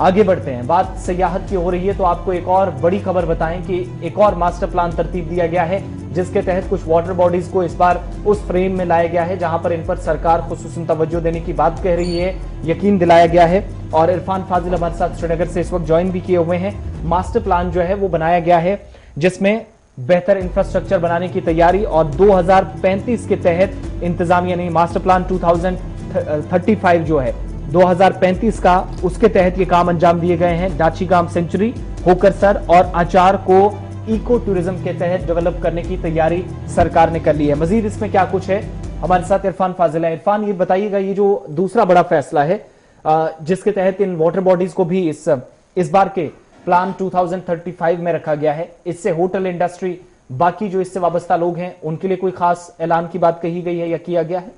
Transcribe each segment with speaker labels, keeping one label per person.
Speaker 1: आगे बढ़ते हैं, बात सियाहत की हो रही है तो आपको एक और बड़ी खबर बताएं कि एक और मास्टर प्लान तरतीब दिया गया है जिसके तहत कुछ वाटर बॉडीज को इस बार उस फ्रेम में लाया गया है जहां पर इन पर सरकार खुसूसन तवज्जो देने की बात कह रही है, यकीन दिलाया गया है। और इरफान फाजिल हमारे साथ श्रीनगर से इस वक्त ज्वाइन भी किए हुए हैं। मास्टर प्लान जो है वो बनाया गया है जिसमें बेहतर इंफ्रास्ट्रक्चर बनाने की तैयारी और 2035 के तहत इंतजामिया नहीं, मास्टर प्लान 2035 जो है 2035 का, उसके तहत ये काम अंजाम दिए गए हैं। डाचीगाम सेंचुरी, होकरसर और आचार को इको टूरिज्म के तहत डेवलप करने की तैयारी सरकार ने कर ली है। मजीद इसमें क्या कुछ है, हमारे साथ इरफान फाजिल है। इरफान, ये बताइएगा, ये जो दूसरा बड़ा फैसला है जिसके तहत इन वाटर बॉडीज को भी इस बार के प्लान 2035 में रखा गया है, इससे होटल इंडस्ट्री, बाकी जो इससे वाबस्ता लोग हैं, उनके लिए कोई खास ऐलान की बात कही गई है या किया गया है?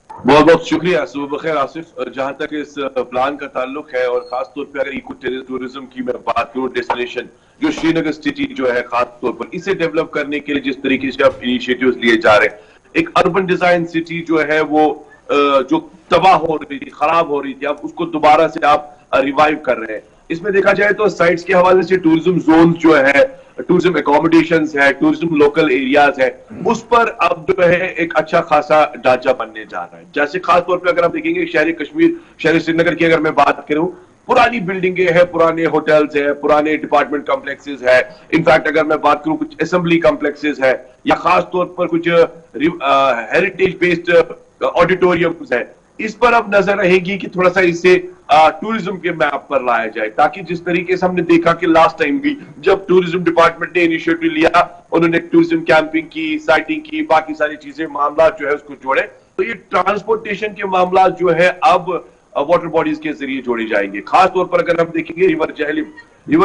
Speaker 2: बहुत बहुत शुक्रिया। सुबह बखैर आसिफ। जहां तक इस प्लान का ताल्लुक है और खासतौर पर अगर इको टूरिज्म की मैं बात करूं, डेस्टिनेशन जो श्रीनगर सिटी जो है खास तौर पर इसे डेवलप करने के लिए जिस तरीके से अब इनिशिएटिव्स लिए जा रहे हैं, एक अर्बन डिजाइन सिटी जो है वो जो तबाह हो रही थी, खराब हो रही थी, अब उसको दोबारा से आप रिवाइव कर रहे हैं। इसमें देखा जाए तो साइट्स के हवाले से टूरिज्म जोन जो है, टूरिज्म एकोमोडेशंस है, टूरिज्म लोकल एरियाज है, उस पर अब जो है एक अच्छा खासा ढांचा बनने जा रहा है। जैसे खास तौर पे अगर आप देखेंगे शहरी कश्मीर, शहरी श्रीनगर की अगर मैं बात करूं, पुरानी बिल्डिंगें हैं, पुराने होटल्स है, पुराने डिपार्टमेंट कॉम्प्लेक्सेस है, इनफैक्ट अगर मैं बात करूं कुछ असेंबली कॉम्प्लेक्सेस है या खास तौर पर कुछ हेरिटेज बेस्ड ऑडिटोरियम्स है, इस पर अब नजर रहेगी कि थोड़ा सा इसे टूरिज्म के मैप पर लाया जाए, ताकि जिस तरीके से हमने देखा कि लास्ट टाइम भी जब टूरिज्म डिपार्टमेंट ने इनिशिएटिव लिया, उन्होंने टूरिज्म कैंपिंग की, साइटिंग की, बाकी सारी चीजें, मामला जो है उसको जोड़े, तो ये ट्रांसपोर्टेशन के मामला जो है अब वाटर बॉडीज के जरिए जोड़े जाएंगे। खास तौर पर अगर हम देखेंगे रिवर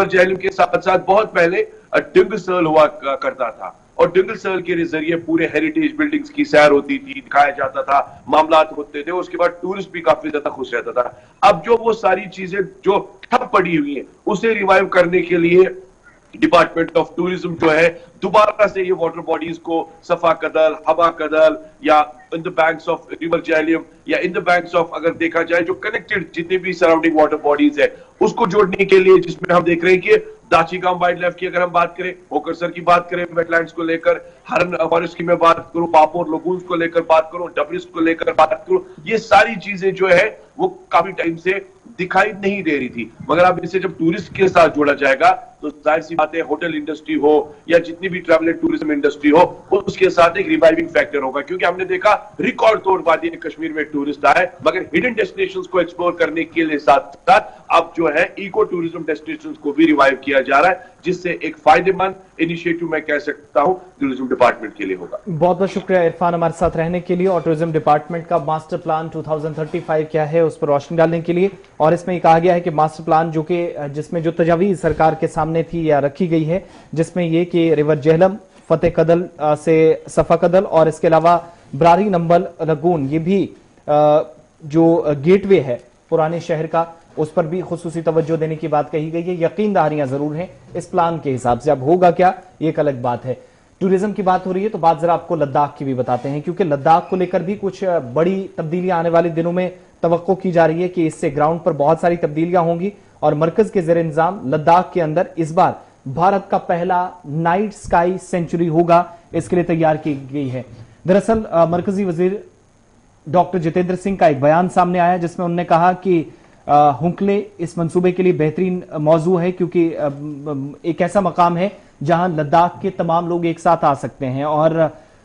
Speaker 2: जहलिम के साथ साथ बहुत पहले डिंगसल हुआ करता था और डिंगसल के जरिए पूरे हेरिटेज बिल्डिंग्स की सैर होती थी, दिखाया जाता था, मामला होते थे, उसके बाद टूरिस्ट भी काफी ज्यादा खुश रहता था। अब जो वो सारी चीजें जो ठप पड़ी हुई हैं उसे रिवाइव करने के लिए डिपार्टमेंट ऑफ टूरिज्म जो है दोबारा से ये वाटर बॉडीज को सफा कदल, हवा कदल या in the banks of river Jhelum या इन द बैंक्स ऑफ, अगर देखा जाए जो कनेक्टेड जितने भी सराउंडिंग वाटर बॉडीज है उसको जोड़ने के लिए, जिसमें हम देख रहे हैं कि दाचीगाम वाइल्ड लाइफ की अगर हम बात करें, होकरसर की बात करें, वेटलैंड्स को लेकर, हरन फॉरेस्ट की मैं बात करूं, पापोर लोगून्स को लेकर बात करूं, डबरिस को लेकर बात करूं, ये सारी चीजें जो है वो काफी टाइम से दिखाई नहीं दे रही थी, मगर अब इसे जब टूरिस्ट के साथ जोड़ा जाएगा तो जाहिर सी बात है होटल इंडस्ट्री हो या जितनी भी ट्रैवल एंड टूरिज्म इंडस्ट्री हो, उसके साथ एक रिवाइविंग फैक्टर होगा। क्योंकि हमने देखा रिकॉर्ड तोड़ वादी कश्मीर में टूरिस्ट आए, मगर हिडन डेस्टिनेशंस को एक्सप्लोर करने के लिए साथ साथ अब जो है इको टूरिज्म डेस्टिनेशंस को भी रिवाइव किया जा रहा है, जिससे एक फायदेमंद इनिशिएटिव मैं कह सकता हूं टूरिज्म डिपार्टमेंट के लिए होगा।
Speaker 1: बहुत बहुत शुक्रिया इरफान हमारे साथ रहने के लिए और टूरिज्म डिपार्टमेंट का मास्टर प्लान 2035 क्या है उस पर रोशनी डालने के लिए। और इसमें कहा गया है कि मास्टर प्लान जो कि जिसमें जो तजावीज सरकार के सामने थी या रखी गई है, जिसमें यह कि रिवर जेहलम, फतेह कदल से सफा कदल और इसके अलावा ब्रारी नंबल लगून, ये भी जो गेटवे है पुराने शहर का, उस पर भी खुसूसी तवज्जो देने की बात कही गई है। यकीनदारियां जरूर हैं इस प्लान के हिसाब से, अब होगा क्या ये एक अलग बात है। टूरिज्म की बात हो रही है तो बात जरा आपको लद्दाख की भी बताते हैं, क्योंकि लद्दाख को लेकर भी कुछ बड़ी तब्दीलियां आने वाले दिनों में तवक्को की जा रही है कि इससे ग्राउंड पर बहुत सारी तब्दीलियां होंगी और मरकज के जेर इंतजाम लद्दाख के अंदर इस बार भारत का पहला नाइट स्काई सेंचुरी होगा, इसके लिए तैयार की गई है। दरअसल मरकजी वजीर डॉक्टर जितेंद्र सिंह का एक बयान सामने आया जिसमें उन्होंने कहा कि हुंकले इस मंसूबे के लिए बेहतरीन मौजू है, क्योंकि एक ऐसा मकाम है जहां लद्दाख के तमाम लोग एक साथ आ सकते हैं और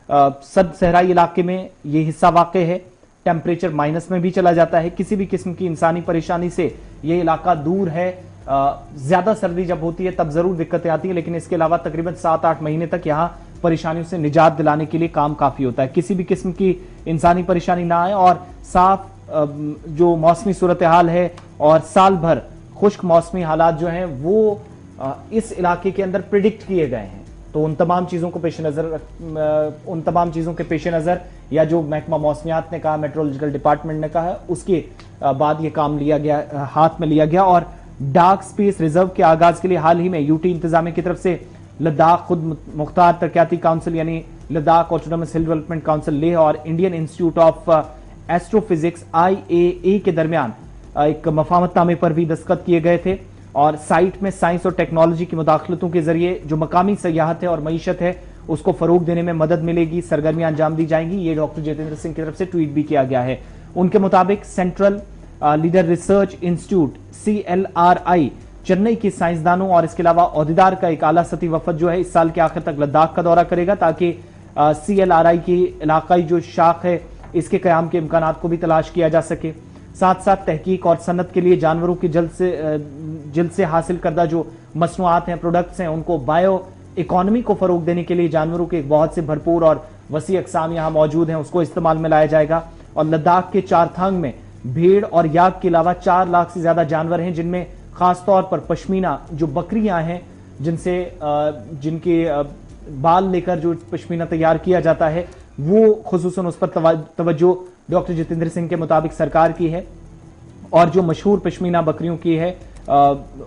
Speaker 1: सद सहराई इलाके में ये हिस्सा वाक़ है, टेम्परेचर माइनस में भी चला जाता है, किसी भी किस्म की इंसानी परेशानी से ये इलाका दूर है। ज्यादा सर्दी जब होती है तब जरूर दिक्कतें आती है, लेकिन इसके अलावा तकरीबन 7-8 महीने तक यहाँ परेशानियों से निजात दिलाने के लिए काम काफी होता है, किसी भी किस्म की इंसानी परेशानी ना आए और साफ जो मौसमी सूरत हाल है और साल भर खुश्क मौसमी हालात जो हैं वो इस इलाके के अंदर प्रिडिक्ट किए गए हैं। तो उन तमाम चीजों के पेश नजर या जो महकमा मौसमियात ने कहा, मेट्रोलॉजिकल डिपार्टमेंट ने कहा, उसके बाद ये काम लिया गया, हाथ में लिया गया। और डार्क स्पेस रिजर्व के आगाज के लिए हाल ही में यूटी इंतजामिया की तरफ से लद्दाख खुद मुख्तार तरक्याती काउंसिल यानी Ladakh Autonomous Hill Development Council Leh और Indian Institute of Astrophysics IAA के दरमियान एक मफाहमतनामे पर भी दस्तखत किए गए थे और साइट में साइंस और टेक्नोलॉजी की मुदाखलतों के जरिए जो मकामी सयाहत है और मईशत है उसको फरोग देने में मदद मिलेगी, सरगर्मियां अंजाम दी जाएंगी। ये डॉक्टर जितेंद्र सिंह की तरफ से ट्वीट भी किया गया है। उनके मुताबिक central leader research institute CLRI Chennai के साइंसदानों और इसके अलावा ओहदेदार का एक आला सतही वफद जो है इस साल के आखिर तक लद्दाख का दौरा करेगा ताकि CLRI की इलाकाई जो शाख है इसके कयाम के इम्कानात को भी तलाश किया जा सके। साथ साथ तहकीक और सनत के लिए जानवरों की जल्द से हासिल करदा जो मसनूआत हैं, प्रोडक्ट्स हैं, उनको बायो इकोनॉमी को फरोग देने के लिए जानवरों के एक बहुत से भरपूर और वसी अकसाम यहाँ मौजूद हैं, उसको इस्तेमाल में लाया जाएगा। और लद्दाख के चारथांग में भेड़ और याक के अलावा 4 लाख से ज्यादा जानवर हैं जिनमें खासतौर पर पश्मीना जो बकरियां हैं जिनके बाल लेकर जो पश्मीना तैयार किया जाता है वो खुसूसन उस पर तवज्जो डॉक्टर जितेंद्र सिंह के मुताबिक सरकार की है। और जो मशहूर पश्मीना बकरियों की है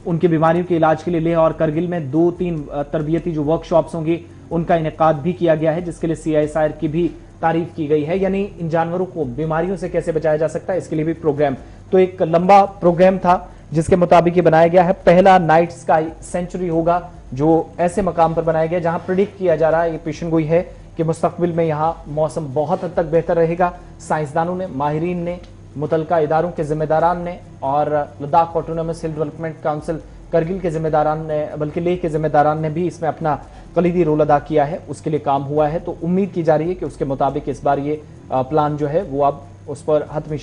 Speaker 1: उनकी बीमारियों के इलाज के लिए लेह और करगिल में 2-3 तरबियती जो वर्कशॉप्स होंगी उनका इनेकाद भी किया गया है जिसके लिए CISR की भी तारीफ की गई है। यानी इन जानवरों को बीमारियों से कैसे बचाया जा सकता है इसके लिए भी प्रोग्राम, तो एक लंबा प्रोग्राम था जिसके मुताबिक ये बनाया गया है। पहला नाइट स्काई सेंचुरी होगा जो ऐसे मकाम पर बनाया गया जहां प्रिडिक्ट किया जा रहा है, ये पेशन गोई है कि मुस्तकबिल में यहां मौसम बहुत हद तक बेहतर रहेगा। साइंसदानों ने, माहिरीन ने, मुतलका इदारों के जिम्मेदारान ने और Ladakh Autonomous Hill Development council Kargil के जिम्मेदारान ने, बल्कि लेह के जिम्मेदारान ने भी इसमें अपना कलीदी रोल अदा किया है, उसके लिए काम हुआ है। तो उम्मीद की जा रही है कि उसके मुताबिक इस बार ये प्लान जो है वो अब उस पर हतमी